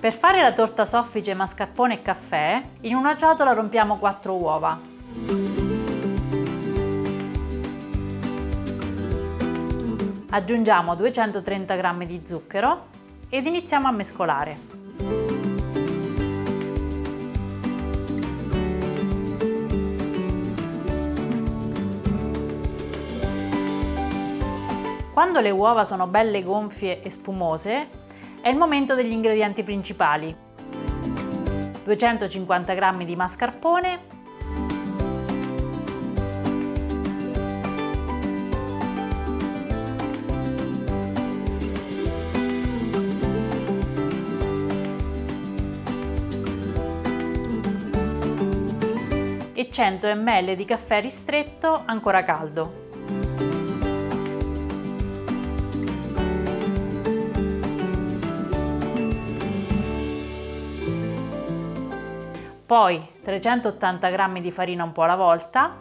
Per fare la torta soffice mascarpone e caffè, in una ciotola rompiamo 4 uova. Aggiungiamo 230 g di zucchero ed iniziamo a mescolare. Quando le uova sono belle gonfie e spumose, è il momento degli ingredienti principali. 250 g di mascarpone, e 100 ml di caffè ristretto ancora caldo. Poi 380 g di farina un po' alla volta,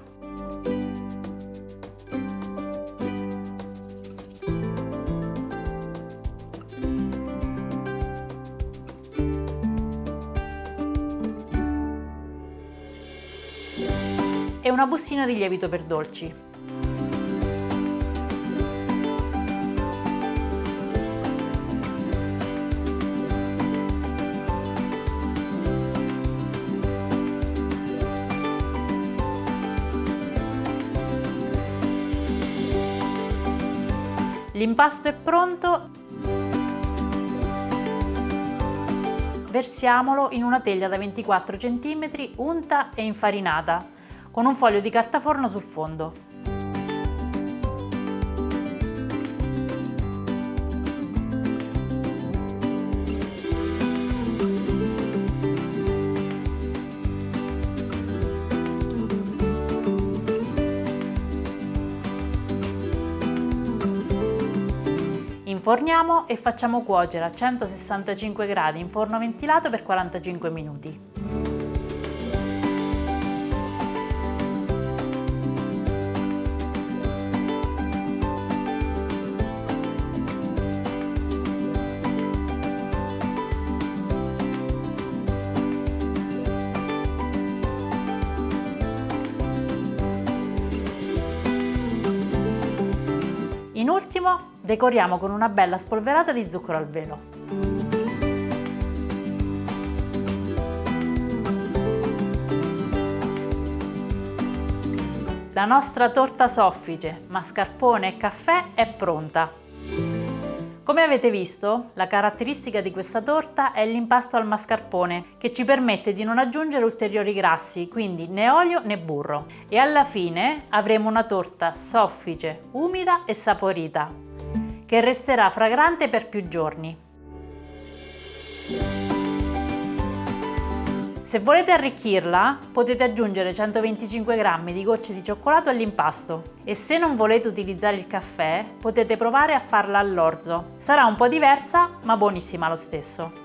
e una bustina di lievito per dolci. L'impasto è pronto, versiamolo in una teglia da 24 cm unta e infarinata, con un foglio di carta forno sul fondo. Inforniamo e facciamo cuocere a 165 gradi in forno ventilato per 45 minuti. In ultimo, decoriamo con una bella spolverata di zucchero al velo. La nostra torta soffice, mascarpone e caffè è pronta. Come avete visto, la caratteristica di questa torta è l'impasto al mascarpone, che ci permette di non aggiungere ulteriori grassi, quindi né olio né burro. E alla fine avremo una torta soffice, umida e saporita, che resterà fragrante per più giorni. Se volete arricchirla, potete aggiungere 125 g di gocce di cioccolato all'impasto e se non volete utilizzare il caffè, potete provare a farla all'orzo. Sarà un po' diversa, ma buonissima lo stesso.